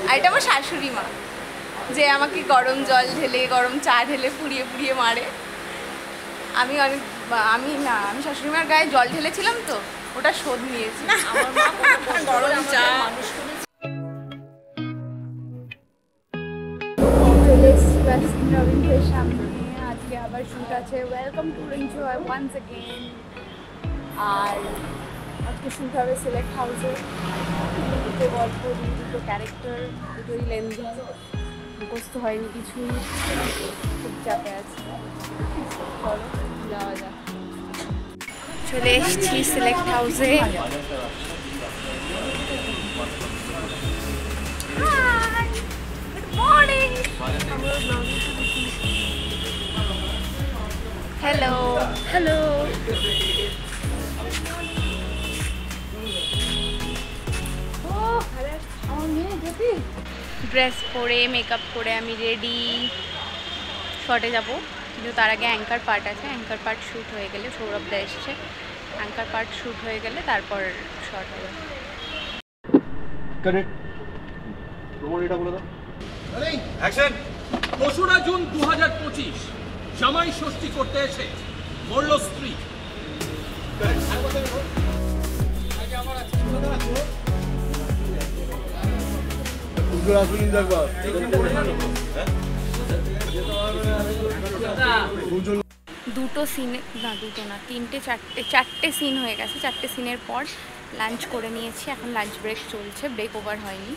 আর এটা আমার শাশুড়ি মা, যে আমাকে গরম জল ঢেলে গরম চা ঢেলে পুড়িয়ে পুড়িয়ে মারে। আমি শাশুড়ি মার গায়ে জল ঢেলেছিলাম, তো ওটা শোধ নিয়েছি। আমার মা গরম চা রবীন্দ্রের সামনে। আজকে আবার শুট আছে, welcome to enjoy once again. আর আজকে শুট হবে সিলেক্ট হাউসে। দুটো গল্প, দুটো ক্যারেক্টার, দুটোই লেন্দি, মুখস্থ হয়নি কিছুই, খুব চাপে আছে। চলো যাওয়া যাক। চলে এসেছি সিলেক্ট হাউসে। মর্নিং। Hello hello. ড্রেস পরে মেকআপ করে আমি রেডি, শর্টে যাব। কিন্তু তার আগে অ্যাঙ্কার পার্ট আছে, অ্যাঙ্কার পার্ট শ্যুট হয়ে গেলে, সৌরভদা এসছে, অ্যাঙ্কার পার্ট শ্যুট হয়ে গেলে তারপর শর্ট হবে। অ্যাকশন। 2রা জুন 2025 জামাই ষষ্ঠী করতে এসে মরল স্ত্রী। দুটো সিনে না, দুটো না, চারটে সিন হয়ে গেছে। চারটে সিনের পর লাঞ্চ করে নিয়েছি, এখন লাঞ্চ ব্রেক চলছে, ব্রেক ওভার হয়নি।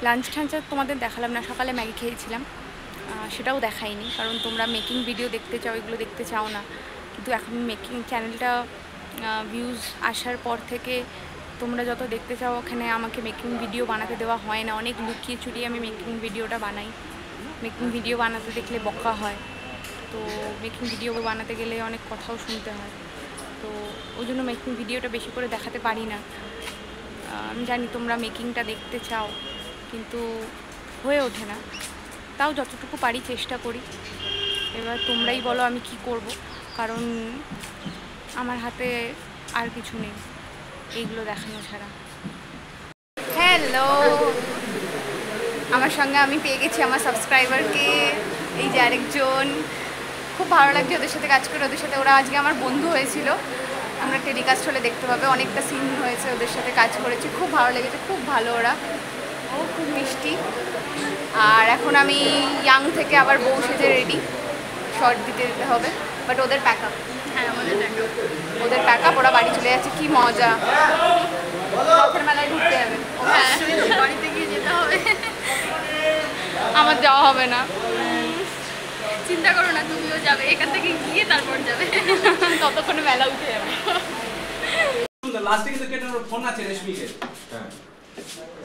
লাঞ্চ টাঞ্চ তোমাদের দেখালাম না, সকালে ম্যাগি খেয়েছিলাম, সেটাও দেখাইনি, কারণ তোমরা মেকিং ভিডিও দেখতে চাও, এগুলো দেখতে চাও না। কিন্তু এখন মেকিং চ্যানেলটা ভিউজ আসার পর থেকে তোমরা যত দেখতে চাও, ওখানে আমাকে মেকিং ভিডিও বানাতে দেওয়া হয় না। অনেক লুকিয়ে চুরিয়ে আমি মেকিং ভিডিওটা বানাই। মেকিং ভিডিও বানাতে দেখলে বকা হয়, তো মেকিং ভিডিও বানাতে গেলে অনেক কথাও শুনতে হয়, তো ওই জন্য মেকিং ভিডিওটা বেশি করে দেখাতে পারি না। আমি জানি তোমরা মেকিংটা দেখতে চাও, কিন্তু হয়ে ওঠে না। তাও যতটুকু পারি চেষ্টা করি। এবার তোমরাই বলো আমি কি করব, কারণ আমার হাতে আর কিছু নেই এইগুলো দেখানো ছাড়া। হ্যালো, আমার সঙ্গে আমি পেয়ে গেছি আমার সাবস্ক্রাইবারকে, এই যে আরেকজন। খুব ভালো লাগছে ওদের সাথে কাজ করে, ওদের সাথে ওরা আজকে আমার বন্ধু হয়েছিল, আমরা টেলিকাস্ট হলে দেখতে পাবে। অনেকটা সিন হয়েছে, ওদের সাথে কাজ করেছি, খুব ভালো লেগেছে, খুব ভালো ওরা, ও খুব মিষ্টি। আর এখন আমি ইয়াং থেকে আবার বউ সেজে রেডি, শর্ট দিতে যেতে হবে, বাট ওদের প্যাক আপ। হ্যাঁ, ওদের প্যাক আপ, ওরা বাড়ি চলে যাচ্ছে। কি মজা, রথের মেলায় ঘুরতে যাবে। হ্যাঁ, বাড়িতে গিয়ে যেতে হবে, আমার যাওয়া হবে না। চিন্তা করো না, তুমিও যাবে, এখান থেকে গিয়ে তারপর যাবে, ততক্ষণে মেলা উঠে যাবে। লাস্টে কিন্তু কেটার ফোন আছে রেশমিকে। হ্যাঁ,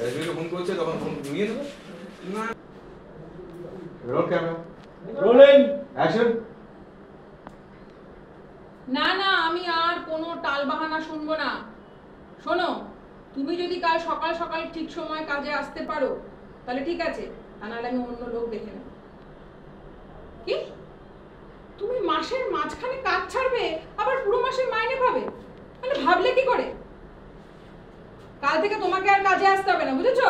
রেশমিকে ফোন করছে, তখন ফোন নিয়ে নেবে না। Roll camera, rolling action. না না, আমি আর কোনো টাল বাহানা শুনবো না। শোনো, তুমি যদি কাল সকাল সকাল ঠিক সময় কাজে আসতে পারো তাহলে ঠিক আছে, তা নাহলে আমি অন্য লোক দেখে নেব। কি তুমি মাসের মাঝখানে কাজ ছাড়বে, আবার পুরো মাসের মাইনে পাবে? মানে ভাবলে কি করে? কাল থেকে তোমাকে আর কাজে আসতে হবে না, বুঝেছো?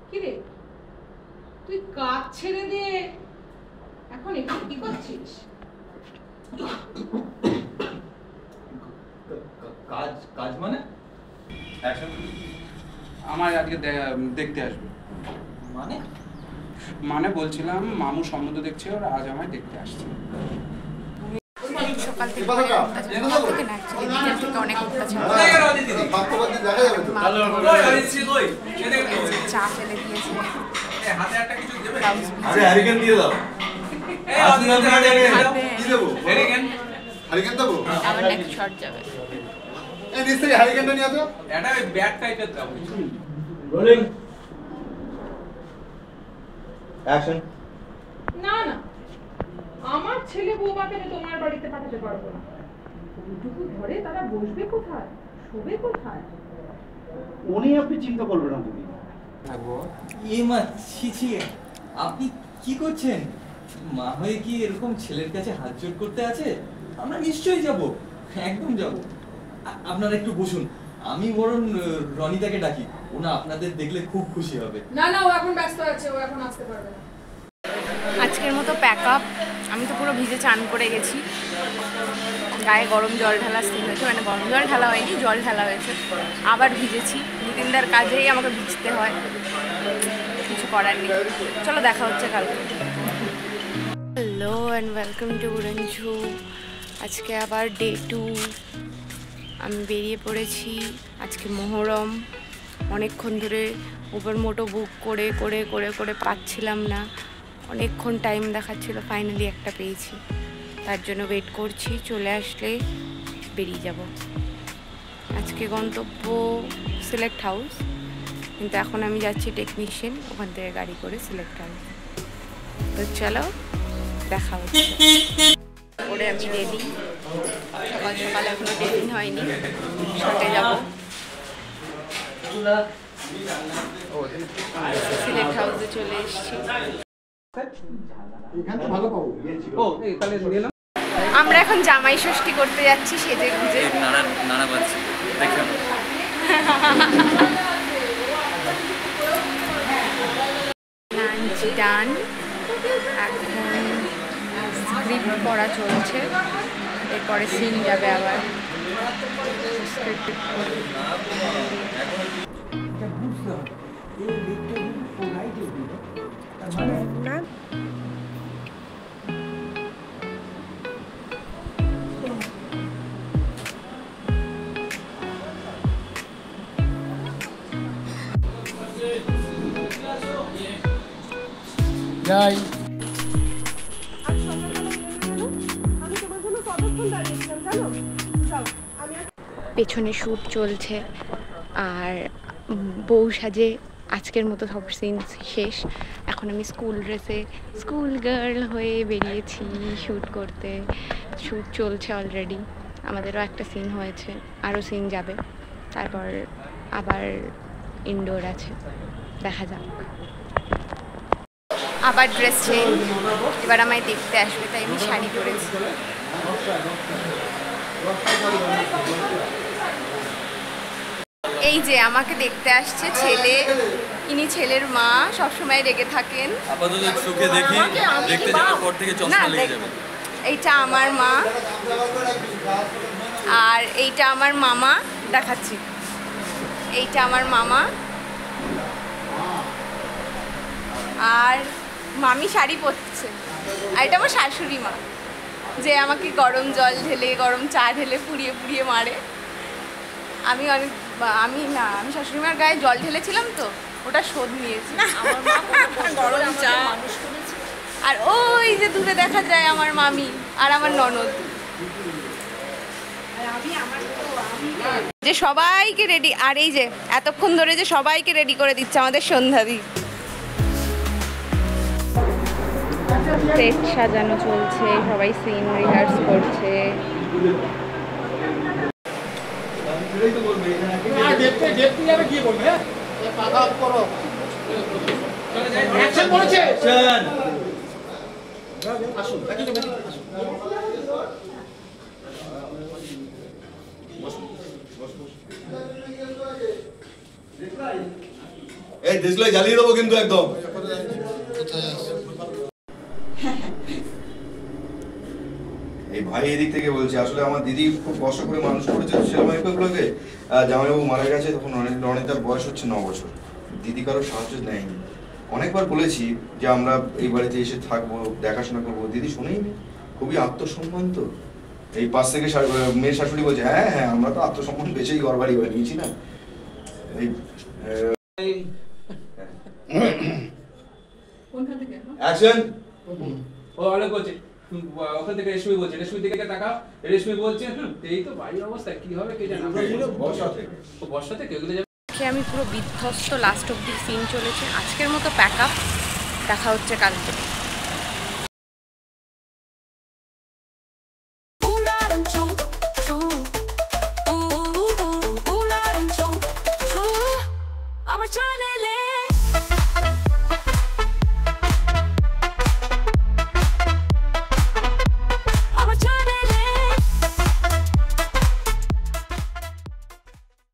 কি রে, তুই কাজ ছেড়ে দিয়ে এখন একটু কি করছিস? কাজ মানে? অ্যাকশন। আমার আজকে দেখতে আসবে। মানে বলছিলাম মামু সম্বন্ধ দেখছে, ওরা আজ আমায় দেখতে আসছে। সকাল থেকে অনেক চা ফেলে দিয়েছে, আবার নেক্সট শট যাবে। না না, আমার ছেলে বৌমাকে তোমার বাড়িতে পাঠাতে পারবো না। ওইটুকু ঘরে তারা বসবে কোথায়, শোবে কোথায়? উনি আপনি চিন্তা করবেন না তুমি। মা, ছি, আপনি কি করছেন? মা হয়ে কি এরকম ছেলের কাছে হাত জোড় করতে আছে? আমরা নিশ্চয়ই যাব, একদম যাব। আপনারা একটু বসুন, আমি বরং রনিতাকে ডাকি, ওনা আপনাদের দেখলে খুব খুশি হবে। না না, ও এখন ব্যস্ত আছে, ও এখন আসতে পারবে না। আজকের মতো প্যাক আপ। আমি তো পুরো ভিজে চান করে গেছি, গায়ে গরম জল ঢালা সিন হয়েছে, মানে গরম জল ঢালা হয়নি, জল ঢালা হয়েছে, আবার ভিজেছি। নিতিনদার কাজেই আমাকে ভিজতে হয়, কিছু করার নেই। চলো দেখা হচ্ছে কালকে। হ্যালো অ্যান্ড ওয়েলকাম টু উড়নঝু। আজকে আবার ডে 2, আমি বেরিয়ে পড়েছি। আজকে মহরম, অনেকক্ষণ ধরে উবার মোটো বুক করে করে করে করে পাচ্ছিলাম না, অনেকক্ষণ টাইম দেখাচ্ছিল, ফাইনালি একটা পেয়েছি, তার জন্য ওয়েট করছি। চলে আসলে বেরিয়ে যাব। আজকে গন্তব্য সিলেক্ট হাউস, কিন্তু এখন আমি যাচ্ছি টেকনিশিয়ান, ওখান থেকে গাড়ি করে সিলেক্ট হাউস। তো চলো দেখা হচ্ছে। ওরে আমি রেডি, সকাল সকাল এখনো টিফিন হয়নি, শর্টে যাব। সিলেক্ট হাউসে চলে এসেছি। আমরা এখন জামাই ষষ্ঠী করতে যাচ্ছি সেজে গুজে। নানা পাচ্ছি দেখলাম। লাঞ্চ ডান, এখন স্ক্রিপ্ট পড়া চলছে, এরপরে সিন যাবে আবার। যাই পেছনে শ্যুট চলছে, আর বউ সাজে আজকের মতো সব সিন শেষ। এখন আমি স্কুল ড্রেসে স্কুল গার্ল হয়ে বেরিয়েছি শ্যুট করতে। শ্যুট চলছে অলরেডি, আমাদেরও একটা সিন হয়েছে, আরও সিন যাবে, তারপর আবার ইনডোর আছে, দেখা যাক। আবার ড্রেস চেঞ্জ, এবার আমায় দেখতে আসবে, তাই আমি শাড়ি পরেছি। এই যে আমাকে দেখতে আসছে ছেলে, ইনি ছেলের মা, সবসময় রেগে থাকেন। আপাতত চোখে দেখি, দেখতে যাওয়ার পর থেকে চশমা লেগে যাবে। এইটা আমার মা, আর এইটা আমার মামা, দেখাচ্ছি, এইটা আমার মামা, আর মামি শাড়ি পরছে, আর এটা আমার শাশুড়ি মা, যে আমাকে গরম জল ঢেলে গরম চা ঢেলে পুড়িয়ে পুড়িয়ে মারে। আমি শাশুড়ি মার গায়ে জল ঢেলেছিলাম, তো ওটা শোধ নিয়েছি। গরম চা, আর ওই যে দূরে দেখা যায় আমার মামি আর আমার ননদ, যে সবাইকে রেডি, আর এই যে এতক্ষণ ধরে যে সবাইকে রেডি করে দিচ্ছে আমাদের সন্ধ্যাদি। সেট সাজানো চলছে, সবাই সিন রিহার্স করছে। এই ডিসপ্লে জ্বালিয়ে দেবো কিন্তু একদম। এই ভাই এদিক থেকে বলছে, আসলে আমার দিদি খুব কষ্ট করে মানুষ করেছে ছেলেমাইগুলোকে। জামাইবাবু মারা গেছে তখন রনিতার বয়স হচ্ছে 9 বছর। দিদি কারো সাহায্য নেয়নি। অনেকবার বলেছি যে আমরা এই বাড়িতে এসে থাকবো, দেখাশোনা করবো, দিদি শুনেইনি। খুবই আত্মসম্মান তো। এই পাশ থেকে মেয়ের শাশুড়ি বলছে, হ্যাঁ হ্যাঁ আমরা তো আত্মসম্মান বেঁচেই ঘর বাড়ি বানিয়েছি না। অ্যাকশন। ও অনেক বলছে, ওখান থেকে রেশমি বলছে, রেশমি দিকে তাকাও, রেশমি বলছে এই তো বাড়ির অবস্থা কি হবে কে জানে। বর্ষা থেকে ওগুলো আমি পুরো বিধ্বস্ত, লাস্ট অব্দি সিন চলেছে। আজকের মতো প্যাক আপ, দেখা হচ্ছে কালকে।